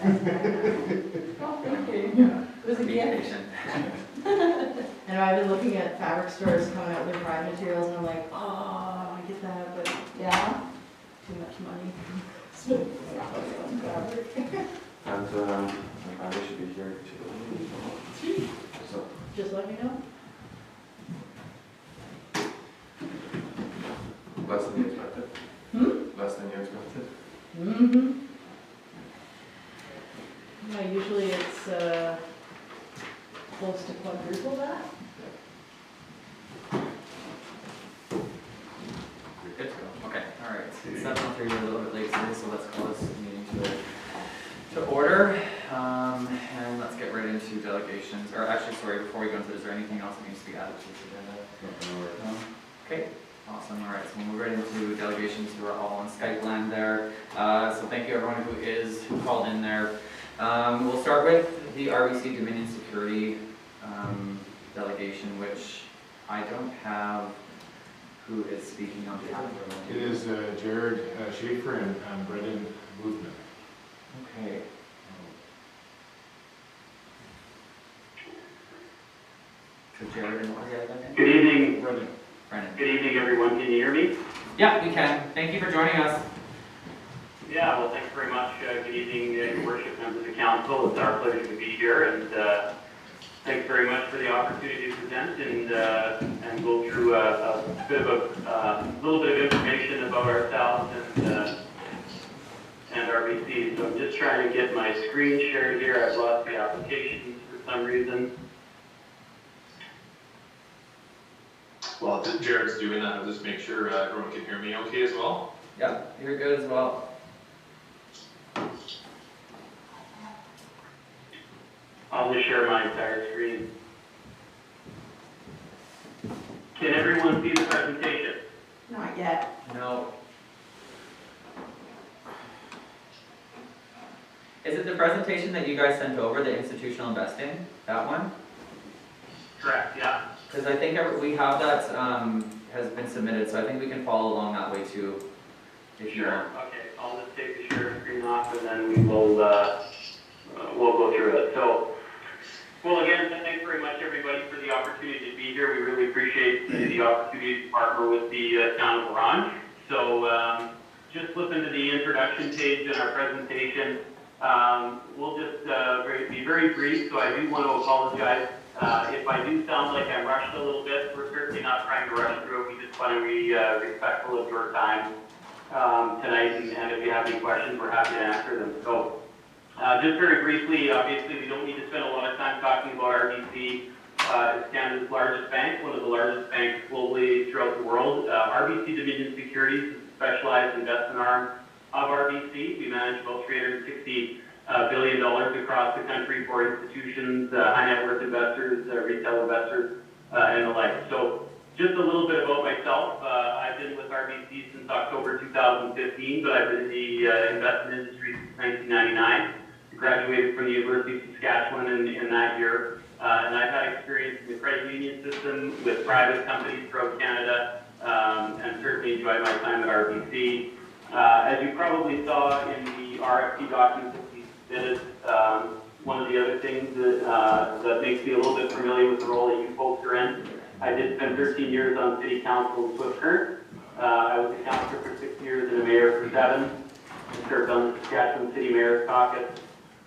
Oh, thank you. Yeah. It was a Be gift. patient. And I've been looking at fabric stores coming out with pride materials, and I'm like, oh, I want to get that, but yeah, too much money. Spending on fabric. And I should be here too. So, Just let me know. less than you expected? Less than you expected? Mm-hmm. Yeah, usually it's close to quadruple that. You're good to go. Okay, all right. 7:03, we're a little bit late today, so let's call this meeting to order. And let's get right into delegations. Or actually, sorry, before we go into, is there anything else that needs to be added to this agenda? No? Okay, awesome. All right, so we'll move right into delegations who are all on Skype land there. So thank you everyone who is called in there. We'll start with the RBC Dominion Security delegation, which I don't have who is speaking on behalf of everyone. It is Jared Schaefer and Brendan Boothman. Okay. So Jared and what was the other name? Good evening. Brendan. Brennan. Good evening, everyone. Can you hear me? Yeah, we can. Thank you for joining us. Yeah, well, thanks very much. Good evening, Your Worship, members of the council. It's our pleasure to be here, and thanks very much for the opportunity to present and go through a bit of a little bit of information about ourselves and RBC. So I'm just trying to get my screen shared here. I've lost the applications for some reason. While Jared's doing that, I'll just make sure everyone can hear me okay as well. Yeah, you're good as well. I'll just share my entire screen. Can everyone see the presentation? Not yet. No. Is it the presentation that you guys sent over, the institutional investing? That one? Correct, yeah. Because I think we have that has been submitted, so I think we can follow along that way too, if you Sure. want. Okay, I'll just take the share screen off and then we will we'll go through it. So, well, again, thanks very much everybody for the opportunity to be here. We really appreciate the opportunity to partner with the town of Orange. So, just flipping to the introduction page in our presentation, we'll just be very brief. So I do want to apologize if I do sound like I'm rushed a little bit. We're certainly not trying to rush through it. We just want to be respectful of your time tonight, and if you have any questions, we're happy to answer them. So, just very briefly, obviously, we don't need to spend a lot of time talking about RBC. It's Canada's largest bank, one of the largest banks globally throughout the world. RBC Dominion Securities is a specialized investment arm of RBC. We manage about $360 billion across the country for institutions, high net worth investors, retail investors, and the like. So just a little bit about myself. I've been with RBC since October 2015, but I've been in the investment industry since 1999. I graduated from the University of Saskatchewan in that year, and I've had experience in the credit union system with private companies throughout Canada, and certainly enjoyed my time at RBC. As you probably saw in the RFP documents that we submitted, one of the other things that makes me a little bit familiar with the role that you folks are in, I did spend 13 years on City Council in Swift Current. I was a councillor for 6 years and a mayor for 7. I served on the Saskatchewan City Mayor's Caucus.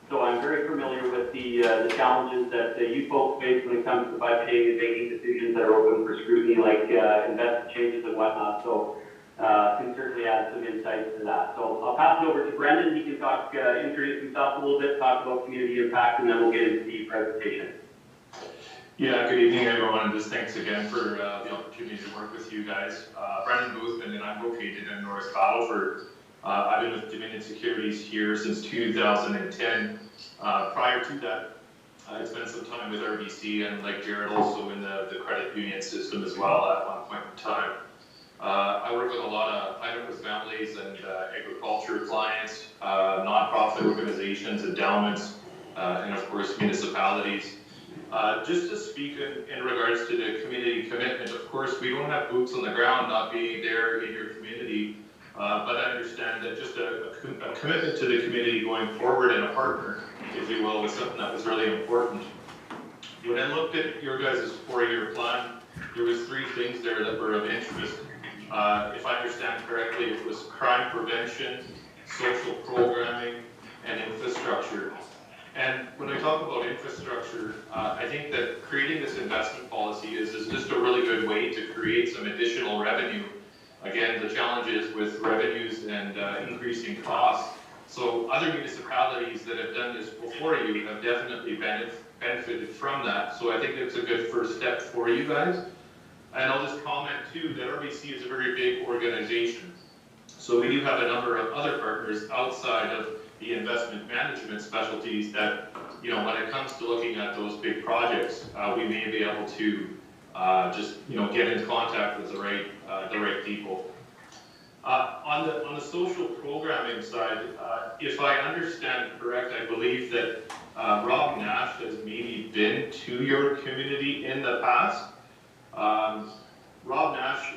So I'm very familiar with the challenges that you folks face when it comes to budgeting and making decisions that are open for scrutiny, like investment changes and whatnot. So can certainly add some insights to that. So I'll pass it over to Brendan. He can talk, introduce himself a little bit, talk about community impact, and then we'll get into the presentation. Yeah, good evening everyone, and just thanks again for the opportunity to work with you guys. Brendan Boothman, and I'm located in North Battleford. I've been with Dominion Securities here since 2010. Prior to that, I spent some time with RBC and, like Jared, also in the credit union system as well at one point in time. I work with a lot of high-net-worth families and agriculture clients, nonprofit organizations, endowments, and of course municipalities. Just to speak in regards to the community commitment, of course, we don't have boots on the ground, not being there in your community. but I understand that just a commitment to the community going forward and a partner, if you will, was something that was really important. When I looked at your guys' 4-year plan, there was 3 things there that were of interest. If I understand correctly, it was crime prevention, social programming, and infrastructure. And when we talk about infrastructure, I think that creating this investment policy is just a really good way to create some additional revenue. Again, the challenge is with revenues and increasing costs. So other municipalities that have done this before you have definitely benefited from that. So I think it's a good first step for you guys. And I'll just comment too that RBC is a very big organization. So we do have a number of other partners outside of the investment management specialties that, you know, when it comes to looking at those big projects, we may be able to just, you know, get in contact with the right people. On the social programming side, if I understand correct, I believe that Rob Nash has maybe been to your community in the past. Rob Nash,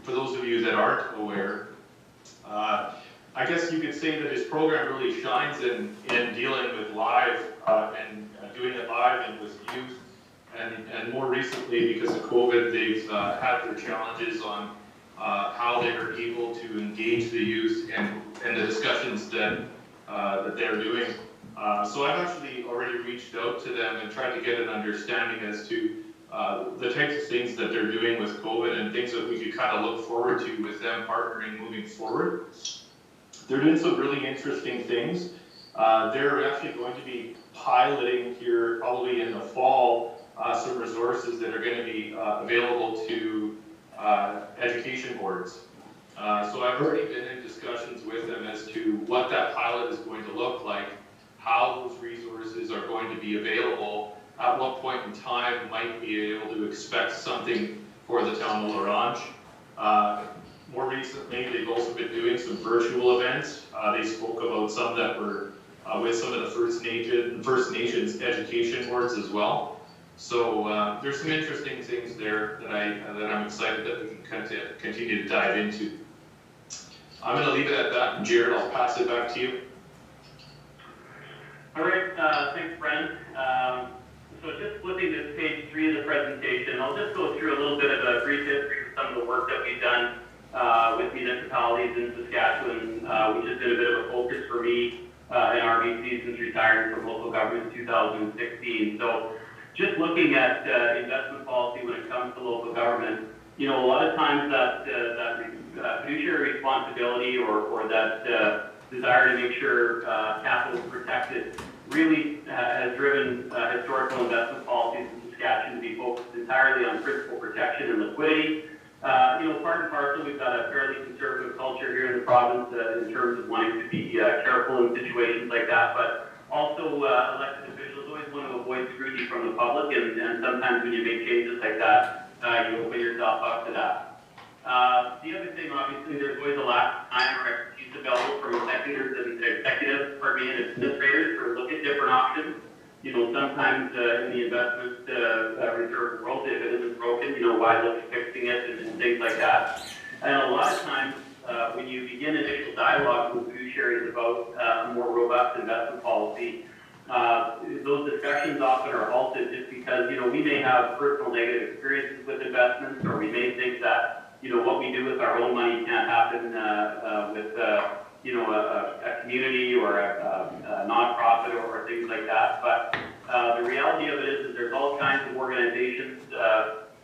for those of you that aren't aware, I guess you could say that his program really shines in dealing with live and doing it live and with youth. And more recently, because of COVID, they've had their challenges on how they are able to engage the youth and the discussions that they're doing. So I've actually already reached out to them and tried to get an understanding as to the types of things that they're doing with COVID and things that we could kind of look forward to with them partnering moving forward. They're doing some really interesting things. They're actually going to be piloting here probably in the fall some resources that are going to be available to education boards. So I've already been in discussions with them as to what that pilot is going to look like, how those resources are going to be available, at what point in time might be able to expect something for the town of La Ronge. More recently, they've also been doing some virtual events. They spoke about some that were with some of the First Nations education boards as well. So there's some interesting things there that I'm excited that we can continue to dive into. I'm going to leave it at that, and Jared, I'll pass it back to you. All right, thanks, Brendan. So just flipping to page 3 of the presentation, I'll just go through a little bit of a brief history of some of the work that we've done with municipalities in Saskatchewan, which has been a bit of a focus for me in RBC since retiring from local government in 2016. So just looking at investment policy when it comes to local government, you know, a lot of times that fiduciary responsibility or that desire to make sure capital is protected really has driven historical investment policies in Saskatchewan to be focused entirely on principal protection and liquidity. You know, part and parcel, we've got a fairly conservative culture here in the province in terms of wanting to be careful in situations like that, but also elected officials always want to avoid scrutiny from the public, and sometimes when you make changes like that, you open yourself up to that. The other thing, obviously, there's always a lack of time or expertise available from executives and administrators to look at different options. You know, sometimes in the investment reserve world, if it isn't broken, you know, why look at fixing it and things like that. And a lot of times, when you begin initial dialogue with fiduciaries about a more robust investment policy, those discussions often are halted just because, you know, we may have personal negative experiences with investments, or we may think that, you know, what we do with our own money can't happen with, you know, a community or a nonprofit or things like that. But the reality of it is that there's all kinds of organizations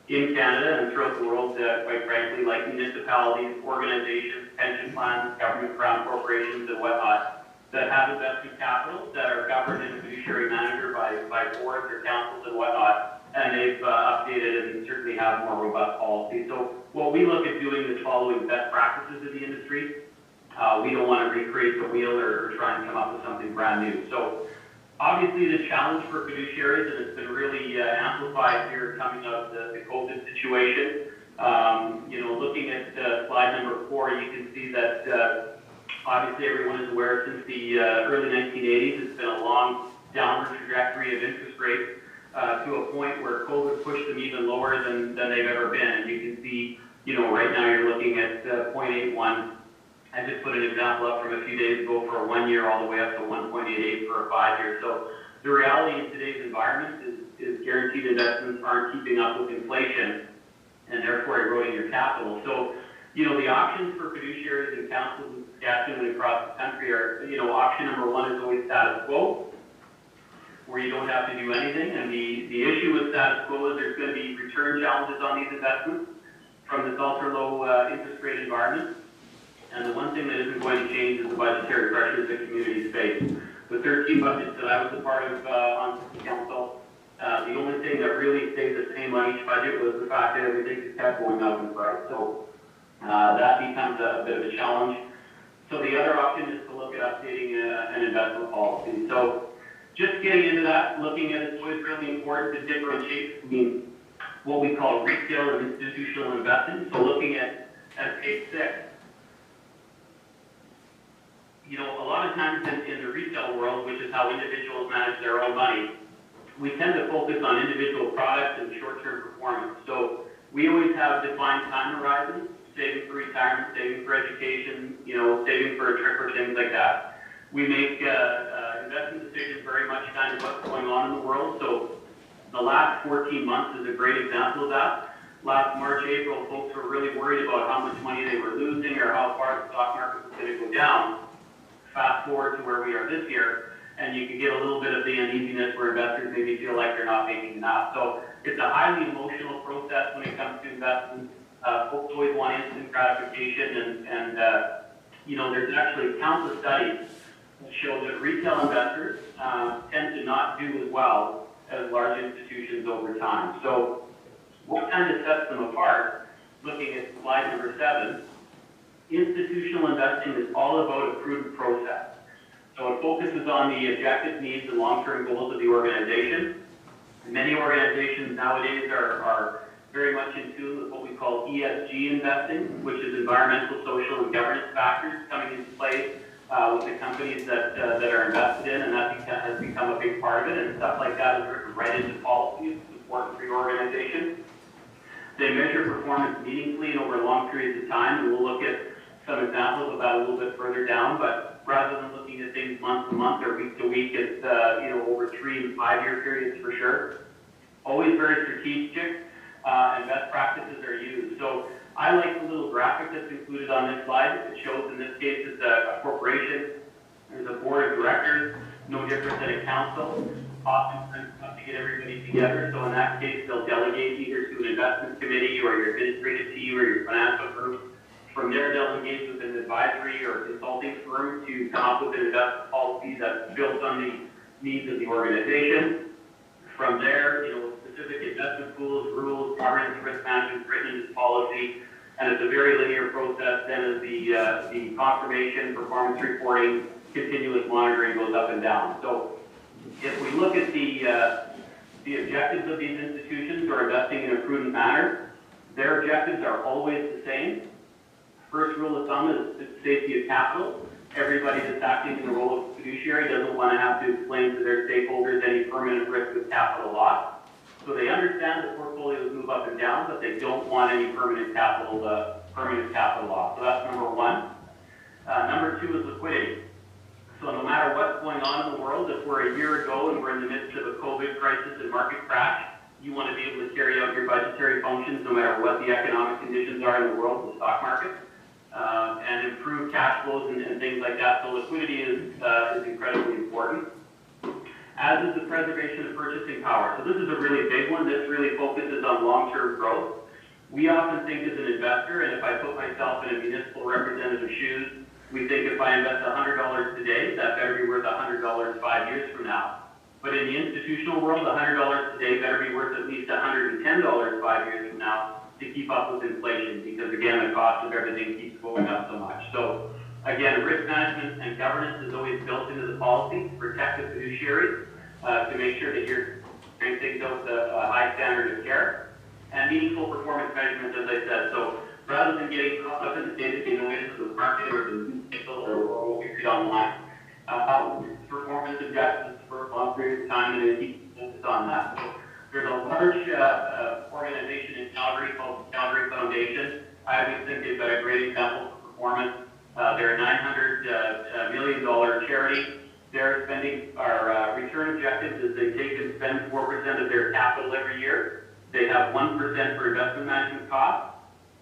in Canada and throughout the world, quite frankly, like municipalities, organizations, pension plans, government-run corporations, and whatnot, that have investment capital that are governed in a fiduciary manner by boards or councils and whatnot, and they've updated and certainly have more robust policies. So what we look at doing is following best practices in the industry. We don't want to recreate the wheel or try and come up with something brand new. So obviously the challenge for fiduciaries, and it's been really amplified here coming out of the COVID situation. You know, looking at slide number 4, you can see that obviously everyone is aware since the early 1980s, it's been a long downward trajectory of interest rates to a point where COVID pushed them even lower than they've ever been. And you can see, you know, right now you're looking at 0.81 I just put an example up from a few days ago for a 1 year all the way up to 1.88 for a 5 year. So the reality in today's environment is guaranteed investments aren't keeping up with inflation and therefore eroding your capital. So, you know, the options for fiduciaries and councils in Saskatchewan and across the country are, you know, option number one is always status quo, where you don't have to do anything. And the issue with status quo is there's going to be return challenges on these investments from this ultra low interest rate environment. And the one thing that isn't going to change is the budgetary pressures that communities face. The 13 budgets that I was a part of on city council, the only thing that really stayed the same on each budget was the fact that everything kept going up in price. So that becomes a bit of a challenge. So the other option is to look at updating an investment policy. So just getting into that, looking at it's always really important to differentiate between what we call retail and institutional investing. So looking at page 6, you know, a lot of times in the retail world, which is how individuals manage their own money, we tend to focus on individual products and short-term performance. So we always have defined time horizons, saving for retirement, saving for education, you know, saving for a trip or things like that. We make investment decisions very much kind of what's going on in the world. So the last 14 months is a great example of that. Last March, April, folks were really worried about how much money they were losing or how far the stock market was going to go down. Fast forward to where we are this year, and you can get a little bit of the uneasiness where investors maybe feel like they're not making enough. So it's a highly emotional process when it comes to investments. Folks always want instant gratification, and you know, there's actually countless studies that show that retail investors tend to not do as well as large institutions over time. So what kind of sets them apart, looking at slide number 7, institutional investing is all about a prudent process. So it focuses on the objective needs and long-term goals of the organization. Many organizations nowadays are very much in tune with what we call ESG investing, which is environmental, social, and governance factors coming into play with the companies that are invested in, and that has become a big part of it, and stuff like that is written right into policy. It's important for your organization. They measure performance meaningfully and over long periods of time, and we'll look at some examples of that a little bit further down, but rather than looking at things month to month or week to week, it's you know, over 3 and 5 year periods for sure. Always very strategic, and best practices are used. So I like the little graphic that's included on this slide. It shows in this case it's a corporation. There's a board of directors, no different than a council. Often tough to get everybody together. So in that case, they'll delegate either to an investment committee or your administrative team or your financial group. From there, they'll engage with an advisory or consulting firm to come up with an investment policy that's built on the needs of the organization. From there, you know, specific investment tools, rules, governance, risk management written into policy, and it's a very linear process. Then as the confirmation, performance reporting, continuous monitoring goes up and down. So if we look at the objectives of these institutions who are investing in a prudent manner, their objectives are always the same. First rule of thumb is safety of capital. Everybody that's acting in the role of fiduciary doesn't want to have to explain to their stakeholders any permanent risk with capital loss. So they understand that portfolios move up and down, but they don't want any permanent capital loss. So that's number one. Number 2 is liquidity. So no matter what's going on in the world, if we're a year ago and we're in the midst of a COVID crisis and market crash, you want to be able to carry out your budgetary functions no matter what the economic conditions are in the world, the stock market, and improve cash flows and things like that. So liquidity is incredibly important, as is the preservation of purchasing power. So this is a really big one. This really focuses on long-term growth. We often think as an investor, and if I put myself in a municipal representative's shoes, we think if I invest $100 today, that better be worth $100 5 years from now. But in the institutional world, $100 today better be worth at least $110 5 years from now to keep up with inflation, because again, the cost of everything keeps going up so much. So again, risk management and governance is always built into the policy to protect the fiduciary, to make sure that you're doing things out with a high standard of care, and meaningful performance measurement, as I said. So rather than getting caught up in the day-to-day noise of the market or the newspaper or what we read online, performance objectives for a long period of time, and then keep focused on that. So there's a large organization in Calgary called the Calgary Foundation. I always think they've got a great example for performance. They're a $900 million charity. Their spending, our return objectives is they take and spend 4% of their capital every year. They have 1% for investment management costs,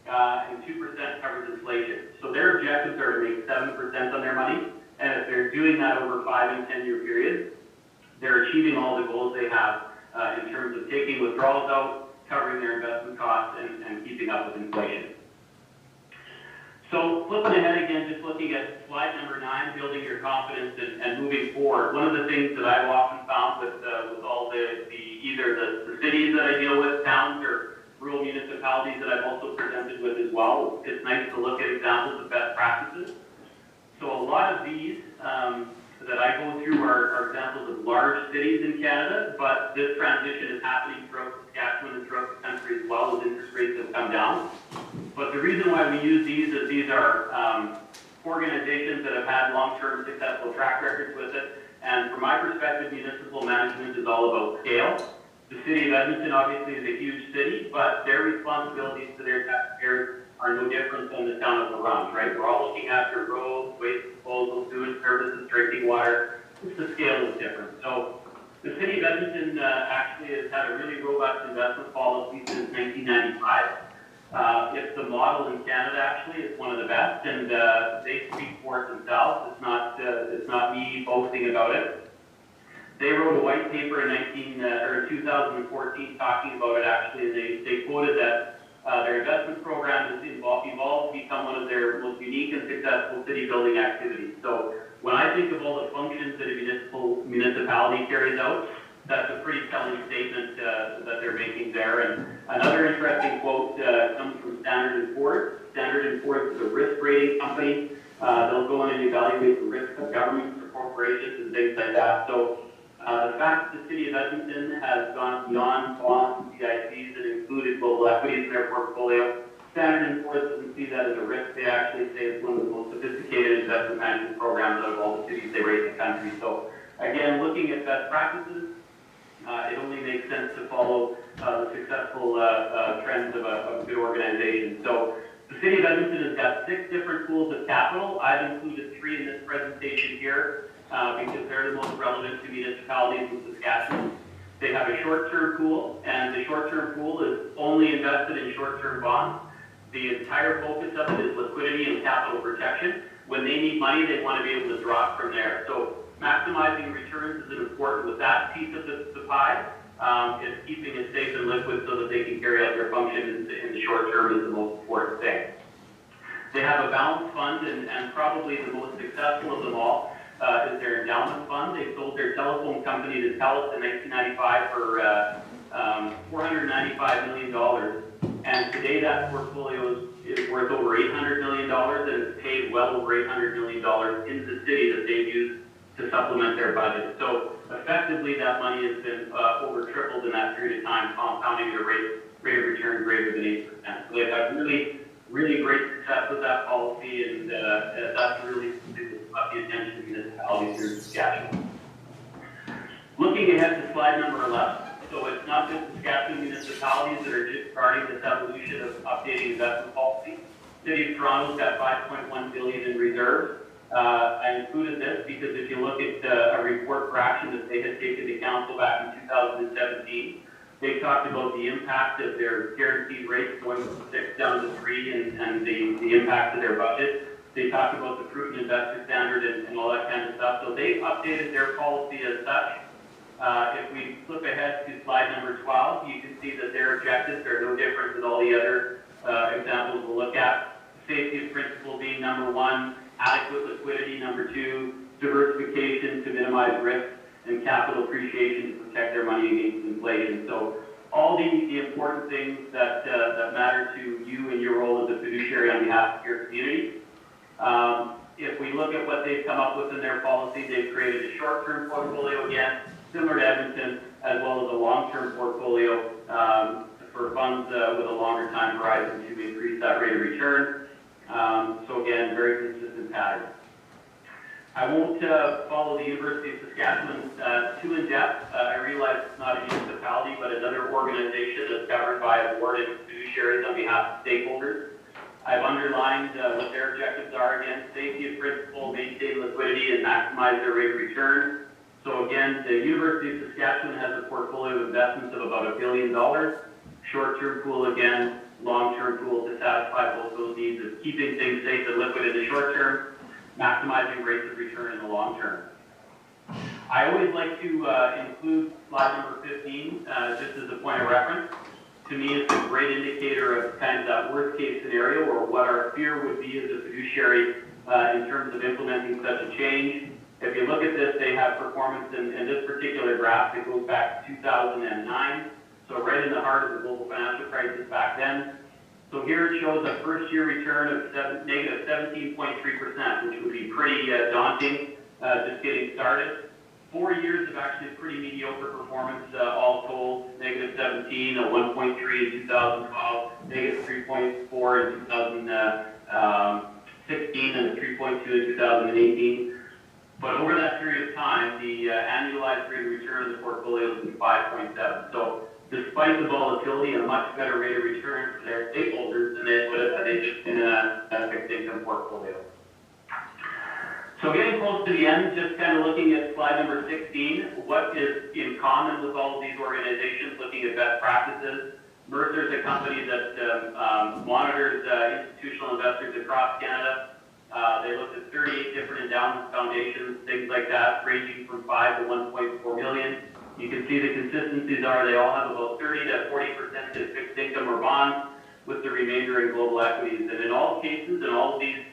and 2% covers inflation. So their objectives are to make 7% on their money, and if they're doing that over 5 and 10 year periods, they're achieving all the goals they have in terms of taking withdrawals out, covering their investment costs, and keeping up with inflation. So flipping ahead again, just looking at slide number 9, building your confidence and moving forward. One of the things that I've often found with all the either the cities that I deal with, towns or rural municipalities that I've also presented with as well, it's nice to look at examples of best practices. So a lot of these that I go through are examples of large cities in Canada, but this transition is happening throughout Saskatchewan and throughout the country as well as interest rates have come down. But the reason why we use these is these are organizations that have had long-term successful track records with it. And from my perspective, municipal management is all about scale. The city of Edmonton obviously is a huge city, but their responsibilities to their taxpayers are no different than the town of LaRonge, right? We're all looking after roads, waste disposal, sewage services, drinking water. Just the scale is different. So the city of Edmonton actually has had a really robust investment policy since 1995. It's the model in Canada, actually. It's one of the best, and they speak for it themselves. It's not me boasting about it. They wrote a white paper in 2014 talking about it, actually, and they quoted that their investment program has evolved to become one of their most unique and successful city building activities. So when I think of all the functions that a municipality carries out, that's a pretty telling statement that they're making there. And another interesting quote comes from Standard & Poor's. Standard & Poor's is a risk rating company. They'll go in and evaluate the risk of governments or corporations and things like that. So the fact that the city of Edmonton has gone beyond bonds and CICs and included global equities in their portfolio, Standard & Poor's doesn't see that as a risk. They actually say it's one of the most sophisticated investment management programs out of all the cities they rate in the country. So again, looking at best practices, it only makes sense to follow the successful trends of a good organization. So the city of Edmonton has got 6 different pools of capital. I've included 3 in this presentation here because they're the most relevant to municipalities in Saskatchewan. They have a short-term pool, and the short-term pool is only invested in short-term bonds. The entire focus of it is liquidity and capital protection. When they need money, they want to be able to draw it from there. So maximizing returns is important with that piece of the pie. It's keeping it safe and liquid so that they can carry out their function in the short term is the most important thing. They have a balanced fund, and probably the most successful of them all is their endowment fund. They sold their telephone company to TELUS in 1995 for $495 million. And today that portfolio is worth over $800 million, and it's paid well over $800 million into the city that they've used to supplement their budget. So effectively that money has been over tripled in that period of time, compounding their rate of return greater than 8%. So they've had really great success with that policy, and that's really up the attention of municipalities here in Saskatchewan. Looking ahead to slide number 11. So it's not just Saskatchewan municipalities that are just starting this evolution of updating investment policy. City of Toronto's got $5.1 billion in reserves. I included this because if you look at a report for action that they had taken to council back in 2017, they talked about the impact of their guaranteed rates going from 6 down to 3 and the impact of their budget. They talked about the prudent investor standard and all that kind of stuff. So they've updated their policy as such. If we flip ahead to slide number 12, you can see that their objectives are no different than all the other examples we'll look at. Safety of principle being number 1, adequate liquidity number 2, diversification to minimize risk, and capital appreciation to protect their money against inflation. So all the important things that matter to you and your role as a fiduciary on behalf of your community. If we look at what they've come up with in their policy, they've created a short-term portfolio again, similar to Edmonton, as well as a long-term portfolio for funds with a longer time horizon to increase that rate of return. So again, very consistent pattern. I won't follow the University of Saskatchewan too in depth. I realize it's not a municipality, but another organization that's governed by a board and fiduciaries on behalf of stakeholders. I've underlined what their objectives are. Again, safety of principle, maintain liquidity, and maximize their rate of return. So again, the University of Saskatchewan has a portfolio of investments of about $1 billion. Short-term pool again, long-term pool to satisfy both those needs of keeping things safe and liquid in the short term, maximizing rates of return in the long term. I always like to include slide number 15 just as a point of reference. To me, it's a great indicator of kind of that worst case scenario or what our fear would be as a fiduciary in terms of implementing such a change. If you look at this, they have performance in this particular graph that goes back to 2009. So right in the heart of the global financial crisis back then. So here it shows a first year return of negative 17.3%, which would be pretty daunting just getting started. 4 years of actually pretty mediocre performance, all told, negative 17, a 1.3 in 2012, negative 3.4 in 2016, and a 3.2 in 2018. But over that period of time, the annualized rate of return of the portfolio has been 5.7. So despite the volatility, a much better rate of return for their stakeholders than they would have had they just been in a fixed income portfolio. So getting close to the end, just kind of looking at slide number 16, what is in common with all of these organizations looking at best practices? Mercer is a company that monitors institutional investors across Canada. They looked at 38 different endowments, foundations, things like that, ranging from 5 to 1.4 million. You can see the consistencies are they all have about 30 to 40% in fixed income or bonds, with the remainder in global equities. And in all cases, in all of these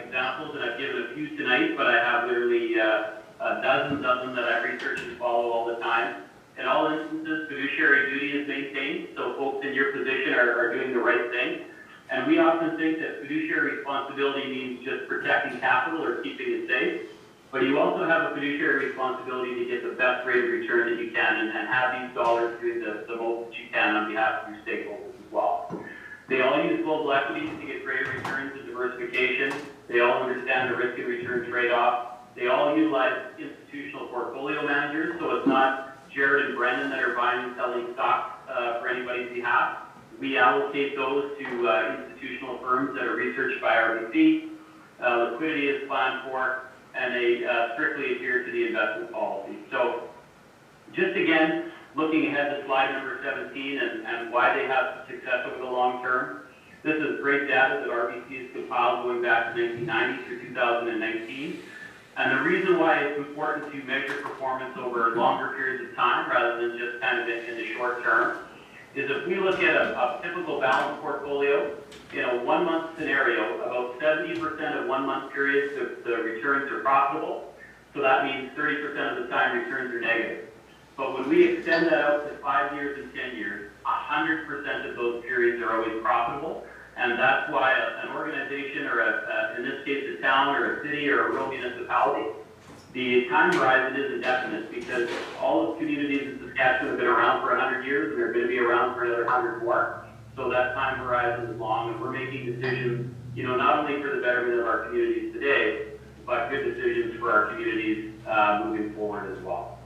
examples, and I've given a few tonight, but I have literally dozens of them that I research and follow all the time. In all instances, fiduciary duty is maintained, so folks in your position are doing the right thing. And we often think that fiduciary responsibility means just protecting capital or keeping it safe, but you also have a fiduciary responsibility to get the best rate of return that you can and have these dollars doing the most that you can on behalf of your stakeholders as well. They all use global equities to get greater returns and diversification. They all understand the risk and return trade-off. They all utilize institutional portfolio managers, so it's not Jared and Brendan that are buying and selling stock for anybody's behalf. We allocate those to institutional firms that are researched by RBC. Liquidity is planned for, and they strictly adhere to the investment policy. So just again, looking ahead to slide number 17 and why they have success over the long term. This is great data that RBC has compiled going back to 1990 through 2019. And the reason why it's important to measure performance over longer periods of time rather than just kind of in the short term is if we look at a typical balanced portfolio, in a 1 month scenario, about 70% of 1 month periods, the returns are profitable. So that means 30% of the time returns are negative. But when we extend that out to 5 years and 10 years, 100% of those periods are always profitable. And that's why an organization or in this case a town or a city or a rural municipality, the time horizon is indefinite because all of communities in Saskatchewan have been around for 100 years and they're going to be around for another 100 more. So that time horizon is long, and we're making decisions, not only for the betterment of our communities today, but good decisions for our communities moving forward as well.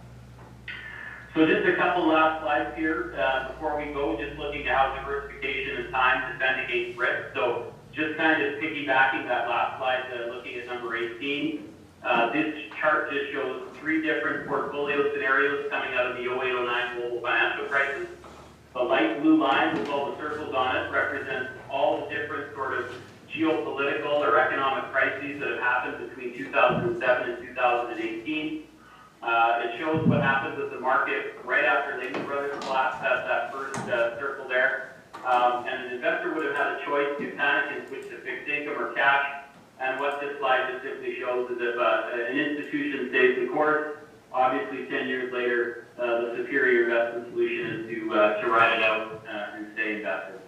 So just a couple last slides here before we go, just looking at how diversification and time defend against risk. So just kind of piggybacking that last slide, looking at number 18. This chart just shows 3 different portfolio scenarios coming out of the 08-09 global financial crisis. The light blue line with all the circles on it represents all the different sort of geopolitical or economic crises that have happened between 2007 and 2018. It shows what happened with the market right after Lehman Brothers collapse. That's that first circle there. And an investor would have had a choice to panic and switch to fixed income or cash. And what this slide just simply shows is if an institution stays the course, obviously 10 years later, the superior investment solution is to ride it out and stay invested.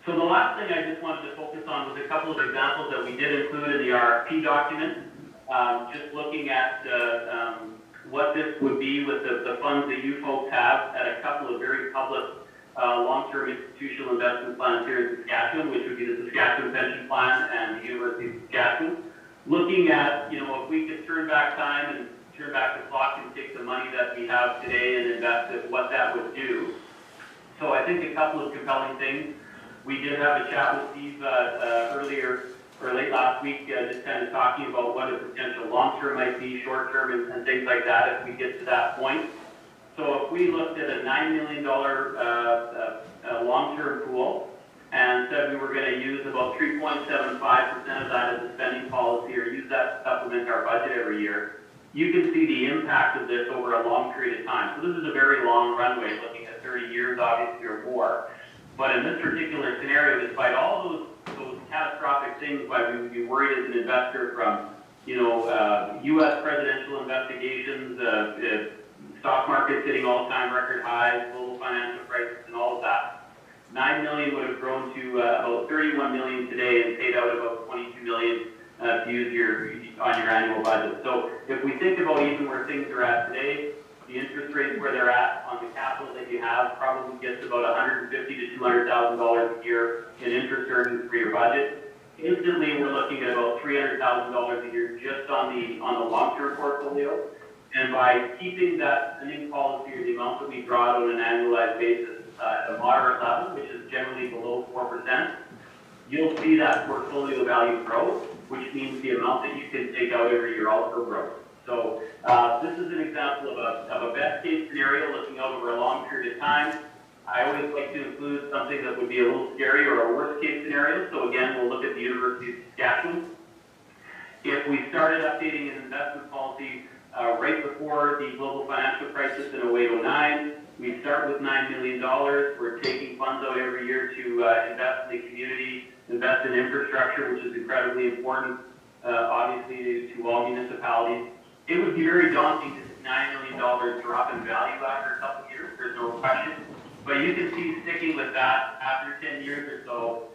So the last thing I just wanted to focus on was a couple of examples that we did include in the RFP document. Just looking at what this would be with the funds that you folks have at a couple of very public long-term institutional investment plans here in Saskatchewan, which would be the Saskatchewan Pension Plan and the University of Saskatchewan. Looking at, if we could turn back time and turn back the clock and take the money that we have today and invest it, what that would do. So I think a couple of compelling things. We did have a chat with Steve earlier or late last week, just kind of talking about what a potential long-term might be, short-term, and things like that if we get to that point. So if we looked at a $9 million long-term pool and said we were going to use about 3.75% of that as a spending policy or use that to supplement our budget every year, you can see the impact of this over a long period of time. So this is a very long runway, looking at 30 years, obviously, or more. But in this particular scenario, despite all those catastrophic things, why we would be worried as an investor from, U.S. presidential investigations, stock market hitting all-time record highs, global financial crisis, and all of that. $9 million would have grown to about $31 million today and paid out about $22 million to use on your annual budget. So if we think about even where things are at today, the interest rates where they're at on the capital that you have probably gets about $150,000 to $200,000 a year in interest earnings for your budget. Instantly, we're looking at about $300,000 a year just on the long-term portfolio. And by keeping that spending policy or the amount that we draw on an annualized basis at a moderate level, which is generally below 4%, you'll see that portfolio value grow, which means the amount that you can take out every year also grows. So this is an example of a best case scenario looking out over a long period of time. I always like to include something that would be a little scary or a worst case scenario. So again, we'll look at the University of Saskatchewan. If we started updating an investment policy right before the global financial crisis in 2008-09, we start with $9 million. We're taking funds out every year to invest in the community, invest in infrastructure, which is incredibly important, obviously, to all municipalities. It would be very daunting to see $9 million drop in value after a couple of years. There's no question. But you can see sticking with that after 10 years or so.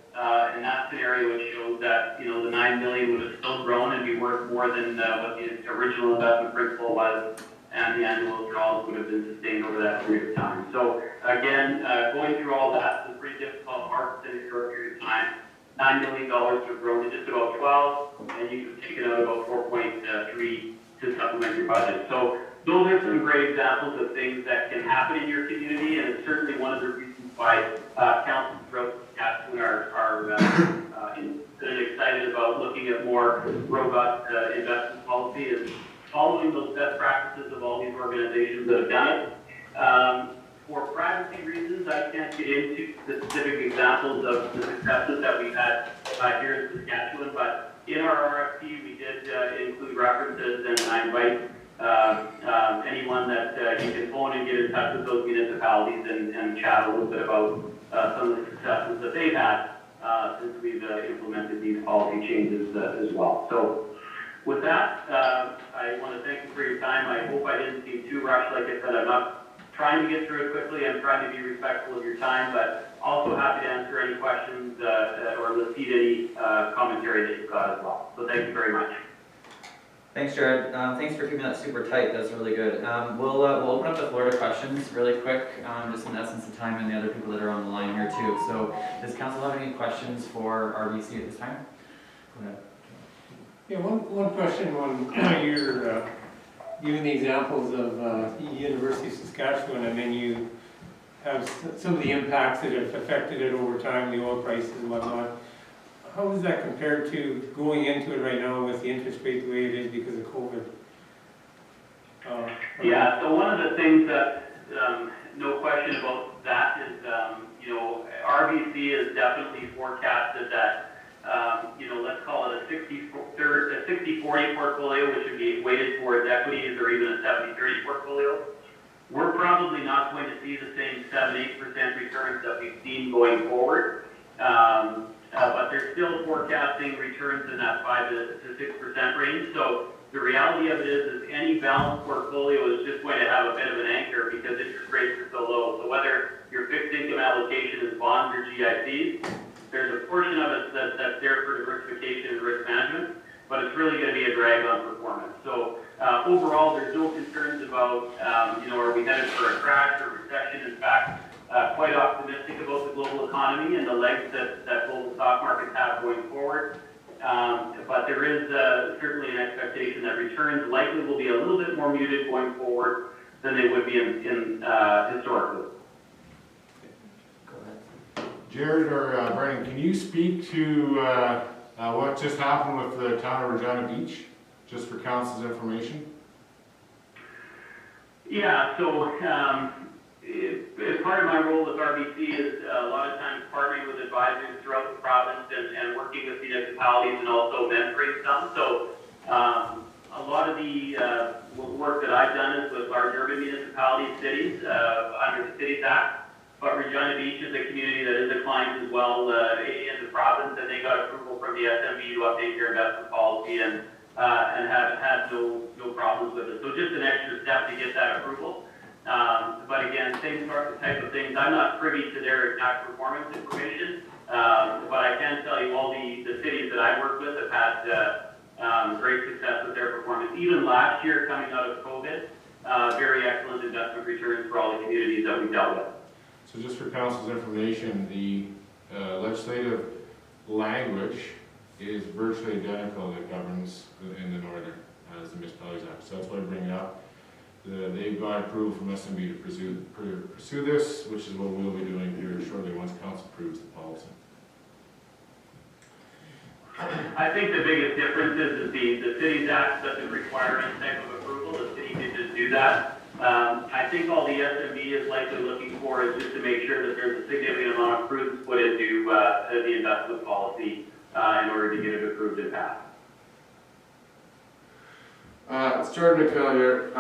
In that scenario, it shows that the $9 million would have still grown and be worth more than what the original investment principal was, and the annual withdrawals would have been sustained over that period of time. So again, going through all that is a pretty difficult part in a short period of time. $9 million to have grown to just about 12, and you could take it out about 4.3 to supplement your budget. So those are some great examples of things that can happen in your community, and it's certainly one of the reasons why councils throughout Saskatchewan are excited about looking at more robust investment policy and following those best practices of all these organizations that have done it. For privacy reasons, I can't get into the specific examples of the successes that we've had here in Saskatchewan, but in our RFP, we did include references, and I invite anyone that you can phone and get in touch with those municipalities and chat a little bit about some of the successes that they've had since we've implemented these policy changes as well. So with that, I want to thank you for your time. I hope I didn't seem too rushed. Like I said, I'm not trying to get through it quickly. I'm trying to be respectful of your time, but also happy to answer any questions or repeat any commentary that you've got as well. So thank you very much. Thanks, Jared. Thanks for keeping that super tight. That's really good. We'll open up the floor to questions really quick, just in the essence of time, and the other people that are on the line here too. So does council have any questions for RBC at this time? Go ahead. Yeah, one question on your giving the examples of University of Saskatchewan. I mean, you have some of the impacts that have affected it over time, the oil prices and whatnot. How is that compared to going into it right now with the interest rate the way it is because of COVID? Yeah, so one of the things that, no question about that is, RBC has definitely forecasted that, let's call it a 60-40 portfolio, which would be weighted towards equities, or even a 70-30 portfolio. We're probably not going to see the same 7-8% returns that we've seen going forward. But they're still forecasting returns in that 5 to 6% range. So the reality of it is any balanced portfolio is just going to have a bit of an anchor because interest rates are so low. So whether your fixed income allocation is bonds or GICs, there's a portion of it that's there for diversification and risk management, but it's really going to be a drag on performance. So overall, there's no concerns about, are we headed for a crash or recession? In fact, quite optimistic about the global economy and the legs that global stock markets have going forward. But there is certainly an expectation that returns likely will be a little bit more muted going forward than they would be in historically. Go ahead. Jared or Brendan, can you speak to what just happened with the town of Regina Beach, just for council's information? Yeah, so as part of my role with RBC is a lot of times partnering with advisors throughout the province and working with municipalities and also mentoring some. So a lot of the work that I've done is with large urban municipalities, cities, under the Cities Act. But Regina Beach is a community that is a client as well in the province, and they got approval from the SMB to update their investment policy and have had no problems with it. So just an extra step to get that approval. But again, same type of things. I'm not privy to their exact performance information, but I can tell you all the cities that I work with have had great success with their performance. Even last year, coming out of COVID, very excellent investment returns for all the communities that we dealt with. So just for council's information, the legislative language is virtually identical that governs in the northern as the Municipalities Act. So that's why I bring it up. They've got approval from SMB to pursue this, which is what we'll be doing here shortly once council approves the policy. I think the biggest difference is that the Cities Act doesn't require any type of approval. The city can just do that. I think all the SMB is likely looking for is just to make sure that there's a significant amount of prudence put into the investment policy in order to get it approved and passed. It's Jordan McPhail here.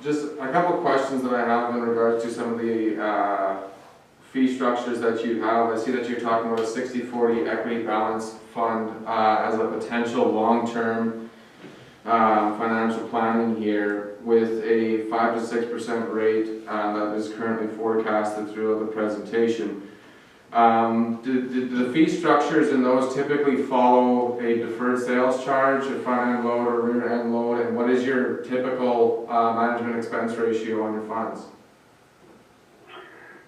Just a couple of questions that I have in regards to some of the fee structures that you have. I see that you're talking about a 60-40 equity balance fund as a potential long-term financial planning here with a 5 to 6% rate that is currently forecasted throughout the presentation. Do the fee structures in those typically follow a deferred sales charge, a front-end load or rear-end load, and what is your typical management expense ratio on your funds?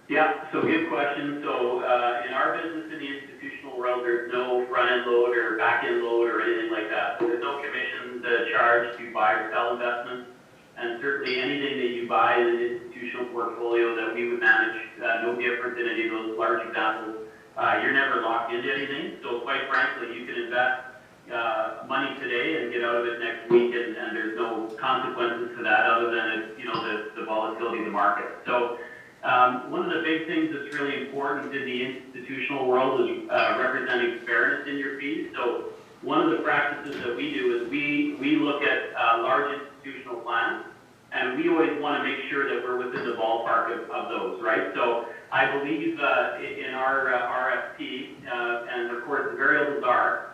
Yeah, so good question. So in our business in the institutional world, there's no front-end load or back-end load or anything like that. So there's no commissions charged to buy or sell investments. And certainly anything that you buy in an institutional portfolio that we would manage, no different than any of those large examples. You're never locked into anything. So quite frankly, you can invest money today and get out of it next week, and there's no consequences to that other than the volatility of the market. So one of the big things that's really important in the institutional world is representing fairness in your fees. So one of the practices that we do is we look at large institutional plans, and we always want to make sure that we're within the ballpark of those, right? So I believe in our RFP, and of course the variables are,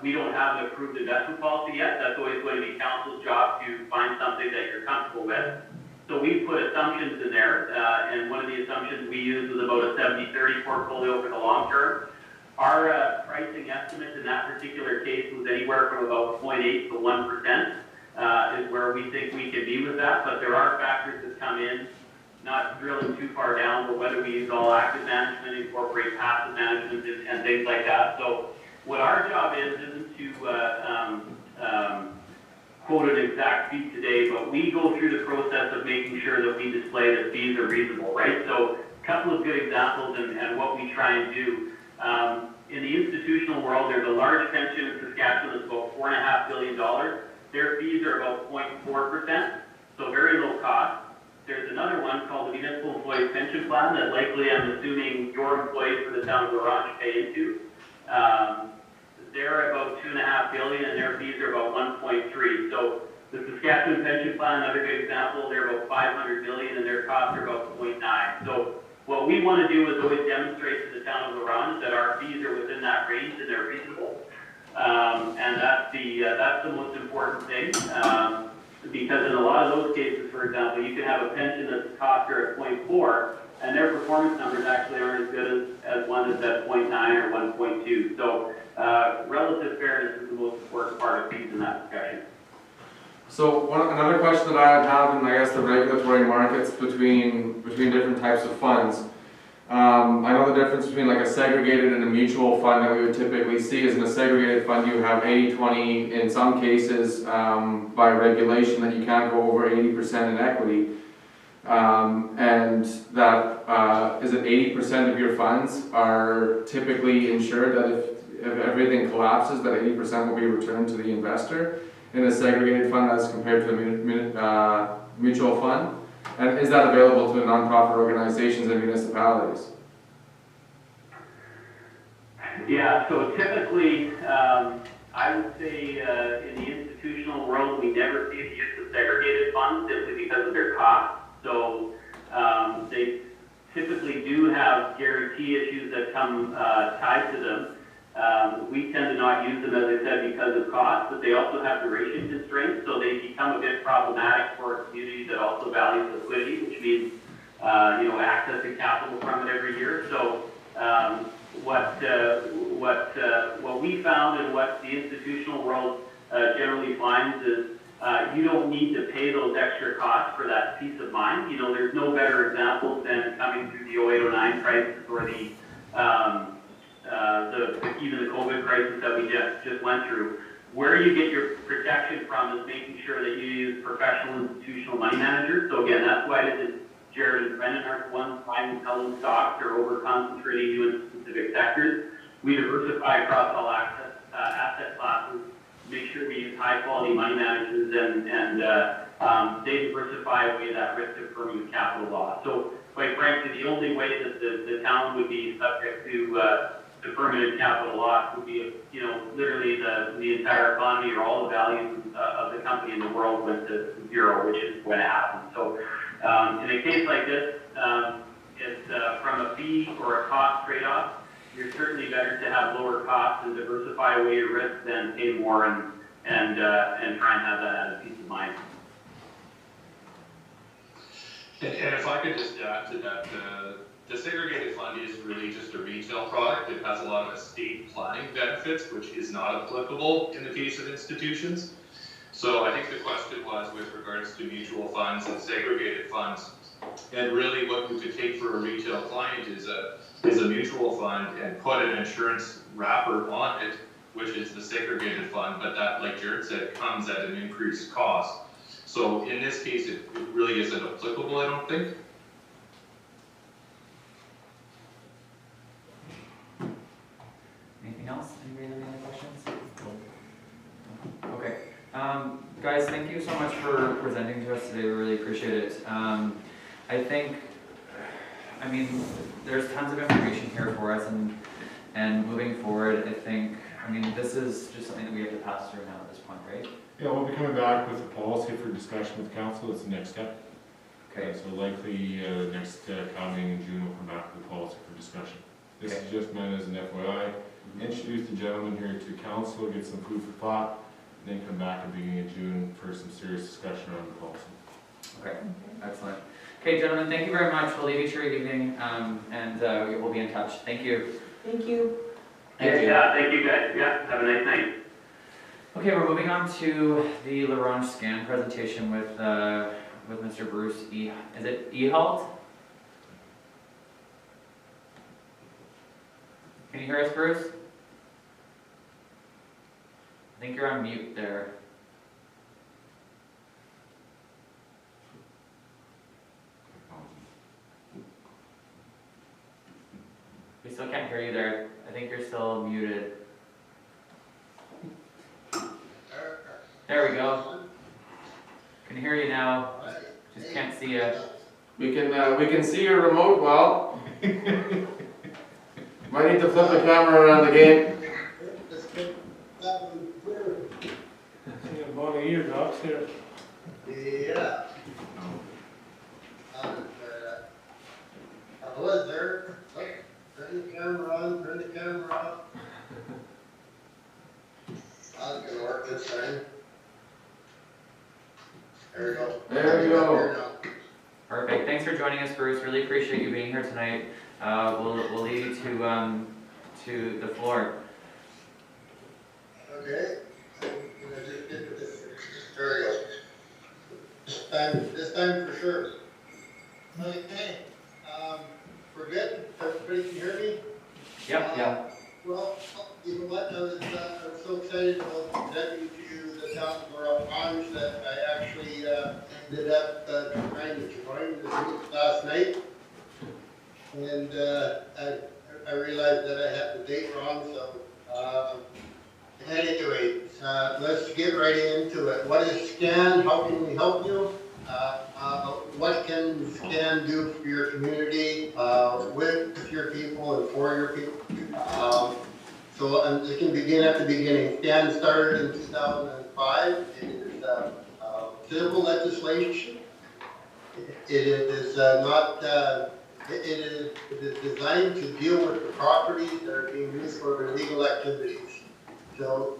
we don't have an approved investment policy yet. That's always going to be council's job to find something that you're comfortable with. So we put assumptions in there, and one of the assumptions we used was about a 70-30 portfolio for the long term. Our pricing estimate in that particular case was anywhere from about 0.8 to 1%. Is where we think we can be with that, but there are factors that come in, not drilling too far down, but whether we use all active management, incorporate passive management, and things like that. So what our job isn't to quote an exact fee today, but we go through the process of making sure that we display that fees are reasonable, right? So a couple of good examples and what we try and do. In the institutional world, there's a large pension in Saskatchewan that's about $4.5 billion. Their fees are about 0.4%, so very low cost. There's another one called the Municipal Employees Pension Plan that likely I'm assuming your employees for the town of La Ronge pay into. They're about $2.5 billion and their fees are about 1.3. So the Saskatchewan Pension Plan, another good example, they're about $500 million and their costs are about 0.9. So what we want to do is always demonstrate to the town of La Ronge that our fees are within that range and they're reasonable. And that's the most important thing, because in a lot of those cases, for example, you can have a pension that's cost are at 0.4, and their performance numbers actually aren't as good as one that's at 0.9 or 1.2. So relative fairness is the most important part of fees in that discussion. So another question that I would have in, I guess, the regulatory markets between different types of funds. I know the difference between like a segregated and a mutual fund that we would typically see is in a segregated fund you have 80-20 in some cases by regulation that you can't go over 80% in equity. And that, is it 80% of your funds are typically insured, that if everything collapses, that 80% will be returned to the investor in a segregated fund as compared to a mutual fund? And is that available to nonprofit organizations and municipalities? Yeah, so typically, I would say in the institutional world, we never see the use of segregated funds simply because of their cost. So they typically do have guarantee issues that come tied to them. We tend to not use them, as I said, because of cost, but they also have duration constraints, so they become a bit problematic for a community that also values liquidity, which means access to capital from it every year. So what we found and what the institutional world generally finds is you don't need to pay those extra costs for that peace of mind. There's no better example than coming through the 08-09 crisis or even the COVID crisis that we just went through. Where you get your protection from is making sure that you use professional institutional money managers. So again, that's why it is Jared and Brendan aren't the ones buying and selling stocks or over-concentrating you in specific sectors. We diversify across all asset classes, make sure we use high-quality money managers, and they diversify away that risk of permanent capital loss. So quite frankly, the only way that the town would be subject to permanent capital loss would be literally the entire economy or all the values of the company in the world went to zero, which is when it happens. So in a case like this, it's from a fee or a cost trade-off, you're certainly better to have lower costs and diversify away your risk than pay more and try and have that as a peace of mind. And if I could just add to that, the segregated fund is really just a retail product. It has a lot of estate planning benefits, which is not applicable in the case of institutions. So I think the question was with regards to mutual funds and segregated funds. And really what we could take for a retail client is a mutual fund and put an insurance wrapper on it, which is the segregated fund, but that, like Jared said, comes at an increased cost. So in this case, it really isn't applicable, I don't think. Anything else? Anybody have any other questions? Okay. Guys, thank you so much for presenting to us today. We really appreciate it. There's tons of information here for us, and moving forward, this is just something that we have to pass through now at this point, right? Yeah, we'll be coming back with a policy for discussion with council. It's the next step. Okay. So likely next coming in June, we'll come back with a policy for discussion. This is just meant as an FYI. Introduce the gentleman here to council, get some food for thought, and then come back at the beginning of June for some serious discussion on the policy. Okay, excellent. Okay, gentlemen, thank you very much. We'll leave you to your evening, and we'll be in touch. Thank you. Thank you. Yeah, thank you guys. Yeah, have a nice night. Okay, we're moving on to the Larange scan presentation with Mr. Bruce E. Is it Ehalt? Can you hear us, Bruce? I think you're on mute there. We still can't hear you there. I think you're still muted. There we go. Can hear you now. Just can't see you. We can see your remote well. Might need to flip the camera around again. About a year, Doc, here. Yeah. I was there. Look, turn the camera on, turn the camera off. That's gonna work this time. There we go. There we go. Perfect. Thanks for joining us, Bruce. Really appreciate you being here tonight. We'll leave you to the floor. Okay. I'm gonna just get this. There we go. This time for sure. Okay. We're good? Everybody can hear me? Yep. Well, you know what, I was so excited about presenting to you the town of Larange that I actually ended up trying to join this right? And I realized that I had the date wrong, so anyway, let's get right into it. What is SCAN? How can we help you? What can SCAN do for your community, with your people and for your people? So I'm just going to begin at the beginning. SCAN started in 2005. It is civil legislation. It is not. It is designed to deal with the properties that are being used for illegal activities. So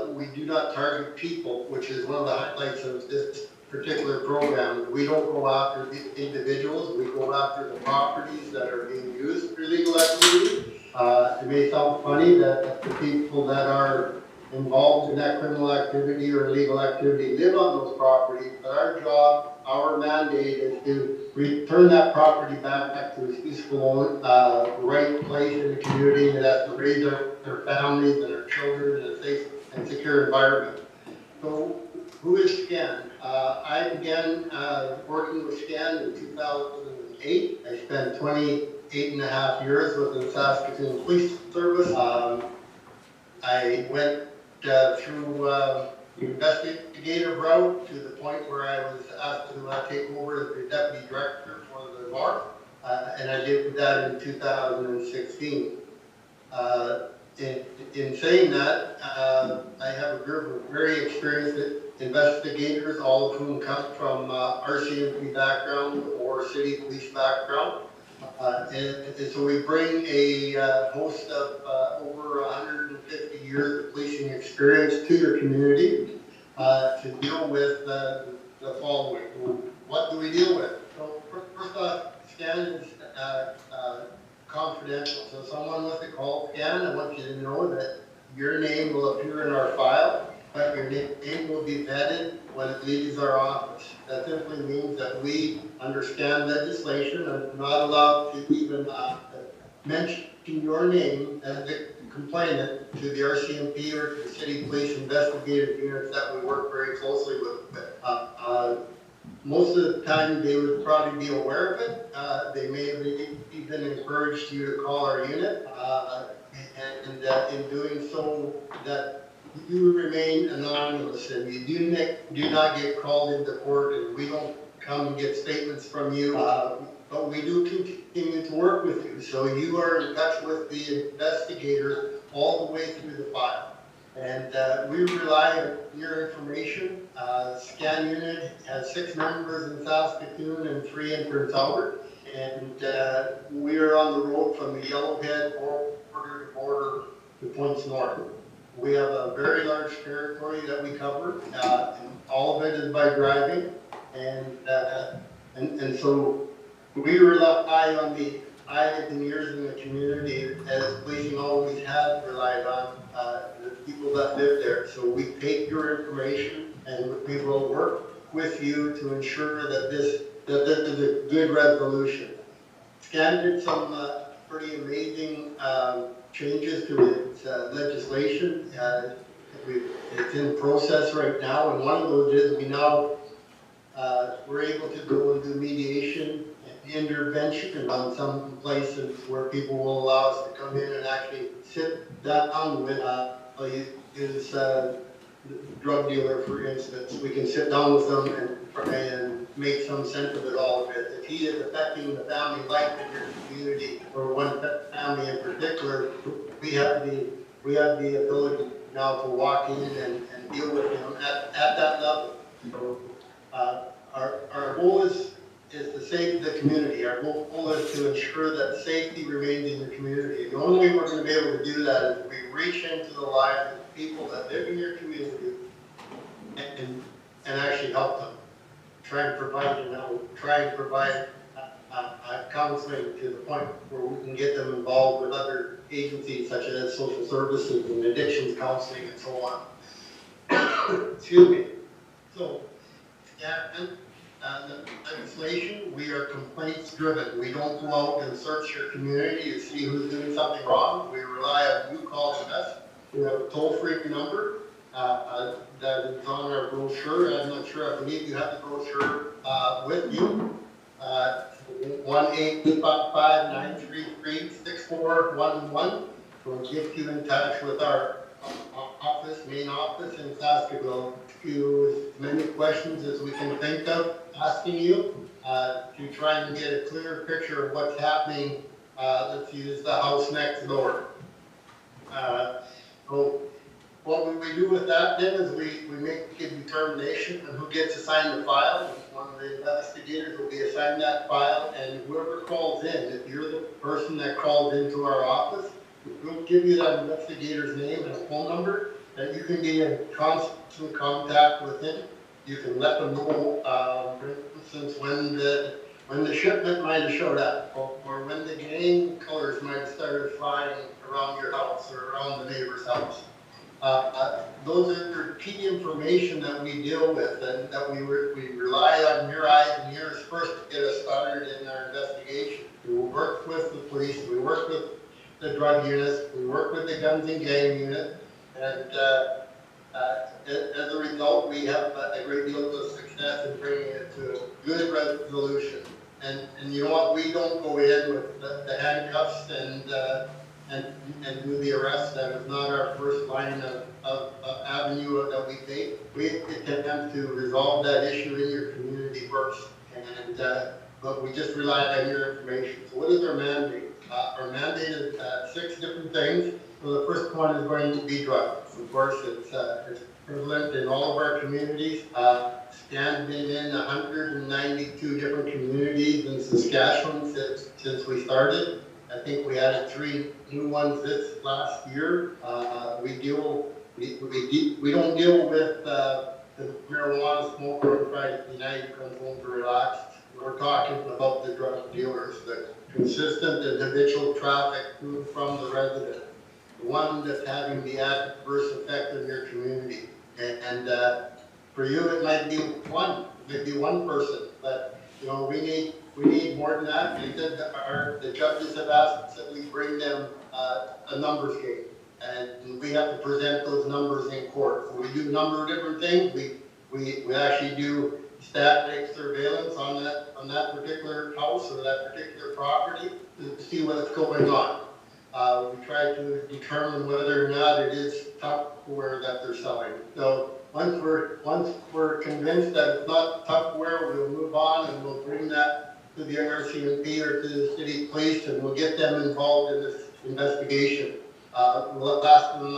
we do not target people, which is one of the highlights of this particular program. We don't go after the individuals. We go after the properties that are being used for illegal activity. It may sound funny that the people that are involved in that criminal activity or illegal activity live on those properties, but our job, our mandate is to return that property back to its peaceful right place in the community, and that's to raise their families and their children in a safe and secure environment. So who is SCAN? I began working with SCAN in 2008. I spent 28 and a half years with the Saskatoon Police Service. I went through investigative route to the point where I was asked to take over as the deputy director for the North, and I did that in 2016. In saying that, I have a group of very experienced investigators, all of whom come from RCMP background or city police background. And so we bring a host of over 150 years of policing experience to your community to deal with the following. What do we deal with? So first off, SCAN is confidential. So someone with a call SCAN, I want you to know that your name will appear in our file, but your name will be vetted when it leaves our office. That simply means that we understand legislation and are not allowed to even mention your name as the complainant to the RCMP or to the city police investigative units that we work very closely with. Most of the time they would probably be aware of it. They may have even encouraged you to call our unit, and in doing so, that you remain anonymous and you do not get called into court, and we don't come and get statements from you, but we do continue to work with you. So you are in touch with the investigators all the way through the file. And we rely on your information. SCAN unit has 6 members in Saskatoon and 3 in Prince Albert. And we are on the road from the Yellowhead border to border to Points North. We have a very large territory that we cover, and all of it is by driving. And so we rely on the eyes and ears in the community, as policing always has relied on the people that live there. So we take your information and we will work with you to ensure that this is a good resolution. SCAN did some pretty amazing changes to its legislation. It's in process right now, and one of those is we now we're able to go and do mediation and intervention on some places where people will allow us to come in and actually sit down with his drug dealer, for instance. We can sit down with them and make some sense of it all. If he is affecting the family life in your community, or one family in particular, we have the ability now to walk in and deal with him at that level. So, our goal is to save the community. Our goal is to ensure that safety remains in the community. The only way we're going to be able to do that is if we reach into the lives of people that live in your community and actually help them. Try and provide counseling to the point where we can get them involved with other agencies such as social services and addictions counseling and so on. Excuse me. So, the legislation, we are complaints driven. We don't go out and search your community to see who's doing something wrong. We rely on you calling us. We have a toll-free number that is on our brochure. I'm not sure, I believe you have the brochure with you. 1-855-933-6411. We'll get you in touch with our main office in Saskatchewan. You as many questions as we can think of asking you to try and get a clear picture of what's happening. Let's use the house next door. So what we do with that then is we make a determination on who gets assigned the file. One of the investigators will be assigned that file, and whoever calls in, if you're the person that called into our office, we'll give you that investigator's name and phone number that you can be in constant contact with him. You can let them know, for instance, when the shipment might have showed up, or when the gang colors might have started flying around your house or around the neighbor's house. Those are key information that we deal with, and that we rely on your eyes and ears first to get us started in our investigation. We work with the police, we work with the drug units, we work with the guns and gang unit, and as a result, we have a great deal of success in bringing it to a good resolution. And you know what? We don't go in with the handcuffs and do the arrest. That is not our first line of avenue that we take. We attempt to resolve that issue in your community first, but we just rely on your information. So what is our mandate? Our mandate is 6 different things. So the first one is going to be drugs. Of course, it's prevalent in all of our communities. Stan's been in 192 different communities in Saskatchewan since we started. I think we added 3 new ones this last year. We don't deal with the marijuana smoker and Friday night comes home to relax. We're talking about the drug dealers, the consistent and habitual traffic from the resident, the one that's having the adverse effect on your community. And for you, it might be one person, but you know we need more than that. The judges have asked that we bring them a numbers game, and we have to present those numbers in court. So we do a number of different things. We actually do static surveillance on that particular house or that particular property to see what's going on. We try to determine whether or not it is Tupperware that they're selling. So once we're convinced that it's not Tupperware, we'll move on and we'll bring that to the RCMP or to the city police, and we'll get them involved in this investigation. We'll ask them,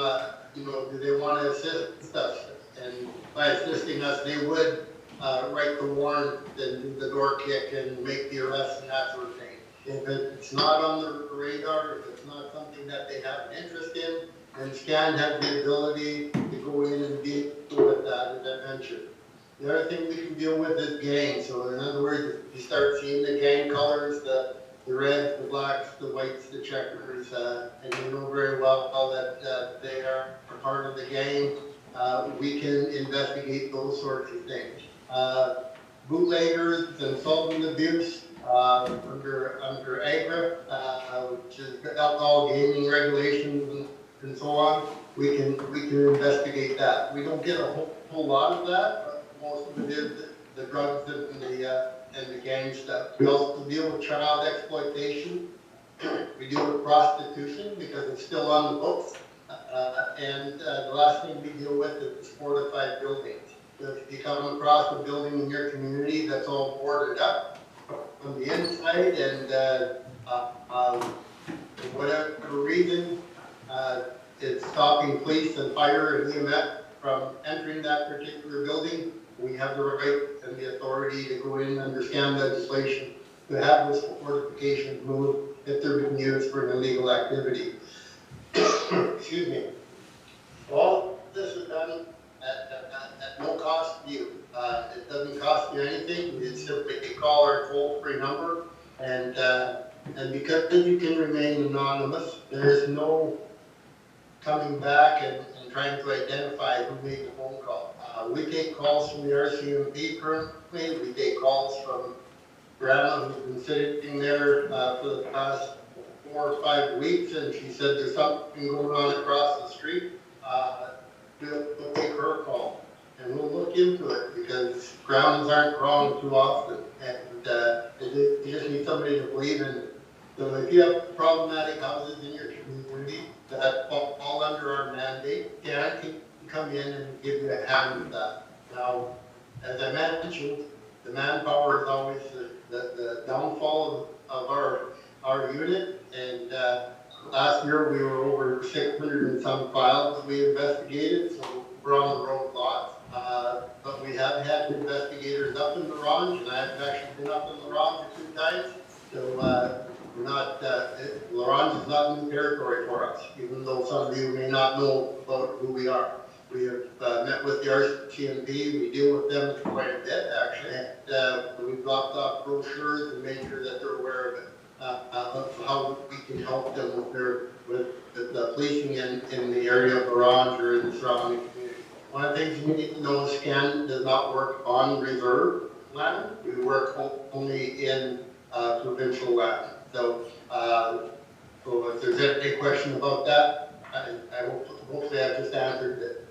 do they want to assist us? And by assisting us, they would write the warrant and do the door kick and make the arrest and that sort of thing. If it's not on the radar, if it's not something that they have an interest in, then SCAN has the ability to go in and deal with that, as I mentioned. The other thing we can deal with is gang. So in other words, if you start seeing the gang colors, the reds, the blacks, the whites, the checkers, and you know very well that they are a part of the gang, we can investigate those sorts of things. Bootleggers and assault and abuse under AGRA, which is alcohol gaming regulations and so on. We can investigate that. We don't get a whole lot of that, but most of it is the drugs and the gang stuff. We also deal with child exploitation. We deal with prostitution because it's still on the books. And the last thing we deal with is fortified buildings. If you come across a building in your community that's all boarded up on the inside and for whatever reason it's stopping police and fire and EMS from entering that particular building, we have the right and the authority to go in under SCAN legislation to have those fortifications moved if they're being used for an illegal activity. Excuse me. All this is done at no cost to you. It doesn't cost you anything. It's simply a call our toll-free number, and because you can remain anonymous, there is no coming back and trying to identify who made the phone call. We take calls from the RCMP currently. We take calls from Grandma, who's been sitting there for the past 4 or 5 weeks, and she said there's something going on across the street. We'll take her call, and we'll look into it because grounds aren't wrong too often, and it you just need somebody to believe in. So if you have problematic houses in your community that fall under our mandate, Scan can come in and give you a hand with that. Now, as I mentioned, the manpower is always the downfall of our unit, and last year we were over 600 and some files that we investigated, so we're on the road lots. But we have had investigators up in La Ronge, and I've actually been up in La Ronge 2 times, so we're not, La Ronge is not new territory for us, even though some of you may not know about who we are. We have met with the RCMP, we deal with them quite a bit actually, and we've dropped off brochures and made sure that they're aware of it, of how we can help them with the policing in the area of La Ronge or in the surrounding community. One of the things you need to know is Scan does not work on reserve land, we work only in provincial land. So, so if there's any question about that, hopefully I've just answered it.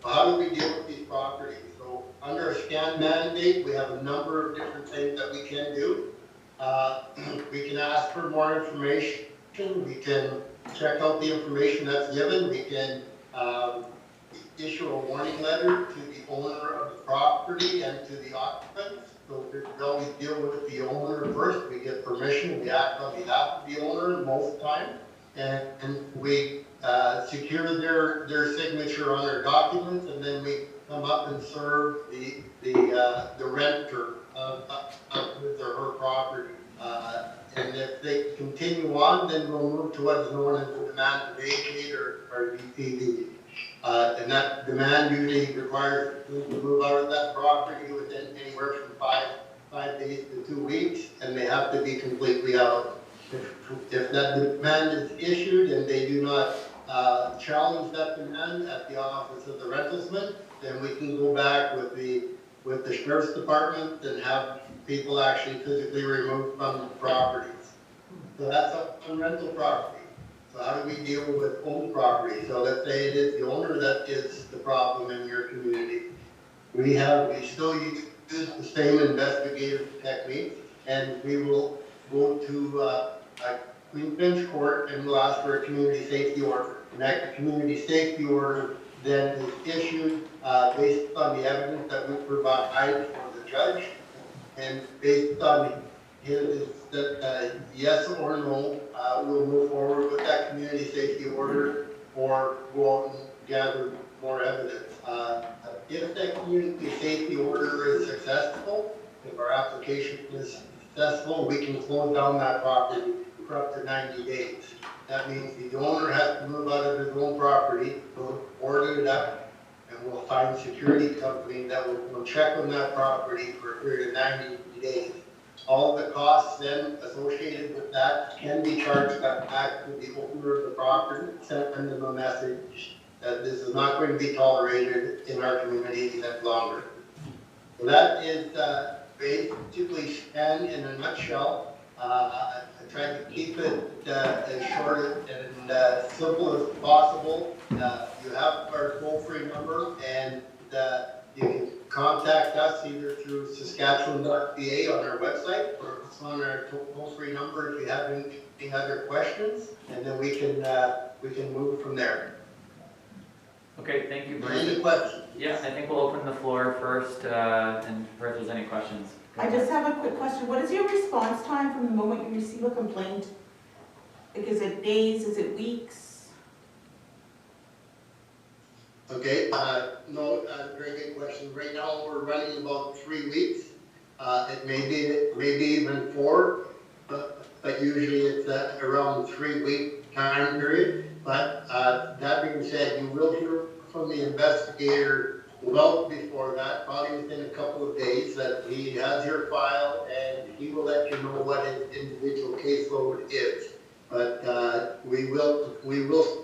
How do we deal with these properties? So under a Scan mandate, we have a number of different things that we can do. We can ask for more information. We can check out the information that's given. We can issue a warning letter to the owner of the property and to the occupants. So we always deal with the owner first. We get permission. We act on behalf of the owner most times, and we secure their signature on their documents, and then we come up and serve the renter of his or her property. And if they continue on, then we'll move to what is known as the demand to vacate or DTV. And that demand usually requires them to move out of that property within anywhere from 5 days to 2 weeks, and they have to be completely out. If that demand is issued and they do not challenge that demand at the office of the rentalsman, then we can go back with the sheriff's department and have people actually physically removed from the properties. So that's on rental property. So how do we deal with owned property? So let's say it is the owner that is the problem in your community. We still use the same investigative techniques, and we will go to a Queen Finch Court and we'll ask for a community safety order. And that community safety order then is issued based on the evidence that we provide for the judge, and based on his yes or no, we'll move forward with that community safety order or go out and gather more evidence. If that community safety order is successful, if our application is successful, we can close down that property for up to 90 days. That means the owner has to move out of his own property, we'll order it up, and we'll find a security company that will check on that property for a period of 90 days. All the costs then associated with that can be charged back to the owner of the property, send them a message that this is not going to be tolerated in our community any longer. So that is basically Scan in a nutshell. I tried to keep it as short and simple as possible. You have our toll-free number, and you can contact us either through Saskatchewan.ca on our website, or on our toll-free number if you have any other questions, and then we can move from there. Okay, thank you, Bruce. Any questions? Yeah, I think we'll open the floor first, and if there's any questions. I just have a quick question. What is your response time from the moment you receive a complaint? Like, is it days, is it weeks? Okay, no, very good question. Right now, we're running about 3 weeks. It may be even 4, but usually it's around 3-week time period. But that being said, you will hear from the investigator well before that, probably within a couple of days, that he has your file and he will let you know what his individual caseload is. But we will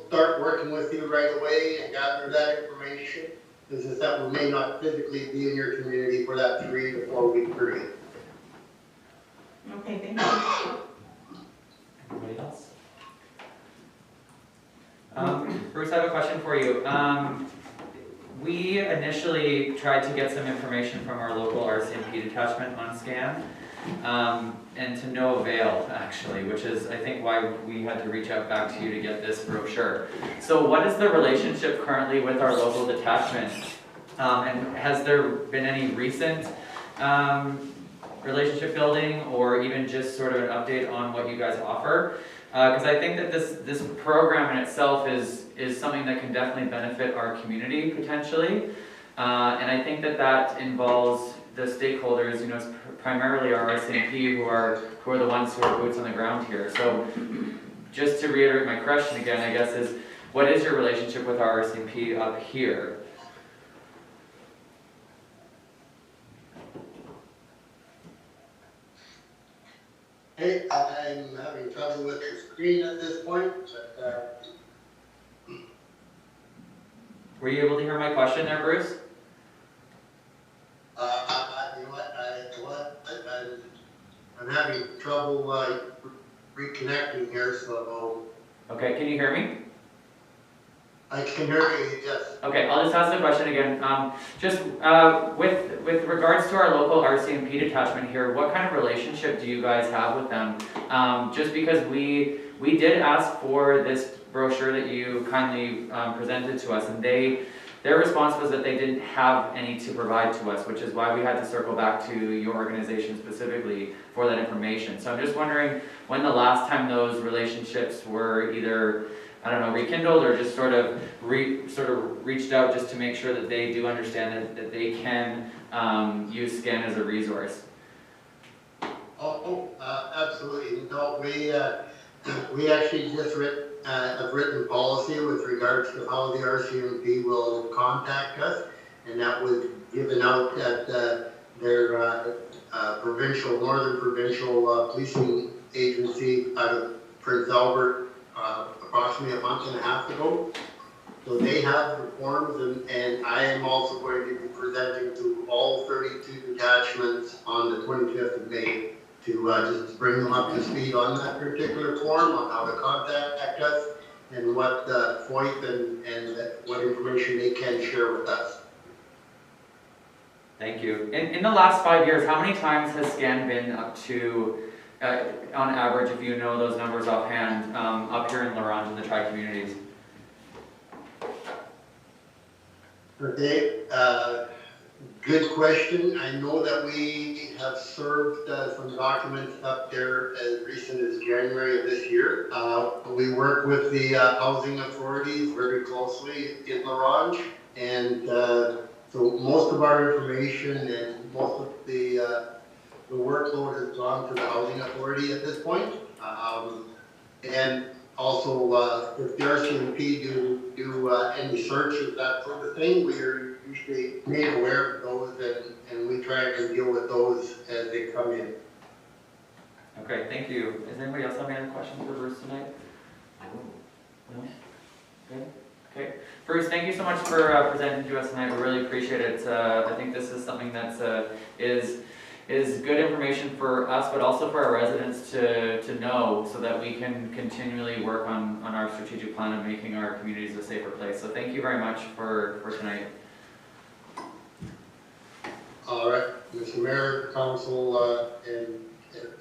start working with you right away and gather that information. It's just that we may not physically be in your community for that 3 to 4 week period. Okay, thank you. Anybody else? Bruce, I have a question for you. We initially tried to get some information from our local RCMP detachment on Scan, and to no avail, actually, which is, I think, why we had to reach out back to you to get this brochure. So what is the relationship currently with our local detachment? And has there been any recent relationship building, or even just sort of an update on what you guys offer? Because I think that this program in itself is something that can definitely benefit our community potentially. And I think that involves the stakeholders, you know, primarily our RCMP, who are the ones who are boots on the ground here. So just to reiterate my question again, I guess, is what is your relationship with our RCMP up here? Hey, I'm having trouble with the screen at this point, but, Were you able to hear my question there, Bruce? you know what, I'm having trouble, reconnecting here, so Okay, can you hear me? I can hear you, yes. Okay, I'll just ask the question again. With regards to our local RCMP detachment here, what kind of relationship do you guys have with them? Just because we did ask for this brochure that you kindly presented to us, and their response was that they didn't have any to provide to us, which is why we had to circle back to your organization specifically for that information. So I'm just wondering when the last time those relationships were either, I don't know, rekindled, or just sort of reached out just to make sure that they do understand that they can use SCAN as a resource. Absolutely. No, we actually just have written policy with regards to how the RCMP will contact us, and that was given out at their northern provincial policing agency out of Prince Albert approximately a month and a half ago. So they have the forms, and I am also going to be presenting to all 32 detachments on the 25th of May to just bring them up to speed on that particular form, on how to contact us, and what FOIP and what information they can share with us. Thank you. In the last 5 years, how many times has SCAN been up to, on average, if you know those numbers offhand, up here in La Ronge in the tri-communities? Okay, good question. I know that we have served some documents up there as recent as January of this year. We work with the housing authorities very closely in La Ronge, and so most of our information and most of the workload has gone to the housing authority at this point. And also, if the RCMP do any searches, that sort of thing, we are usually made aware of those, and we try and deal with those as they come in. Okay, thank you. Does anybody else have any other questions for Bruce tonight? No? Good? Okay. Bruce, thank you so much for presenting to us tonight. We really appreciate it. I think this is something that is good information for us, but also for our residents to know, so that we can continually work on our strategic plan of making our communities a safer place. So thank you very much for tonight. All right, Mr. Mayor, Council, and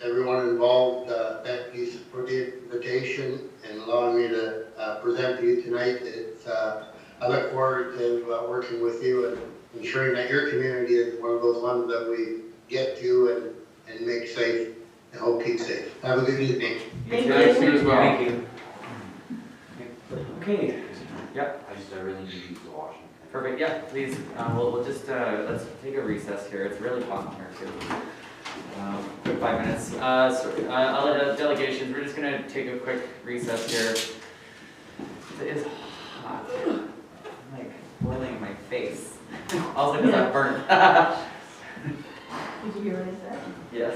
everyone involved, thank you for the invitation and allowing me to present to you tonight. I look forward to working with you and ensuring that your community is one of those ones that we get to and make safe, and hope keep safe. Have a good evening. Thank Thanks, you as well. Thank you. Okay. Yep. I really need to use the washing. Perfect. Yeah. Please. We'll just let's take a recess here. It's really hot in here too. Quick 5 minutes. All delegations. We're just gonna take a quick recess here. It is hot. I'm like boiling in my face. Also because I'm burnt. Did you hear what I said? Yes.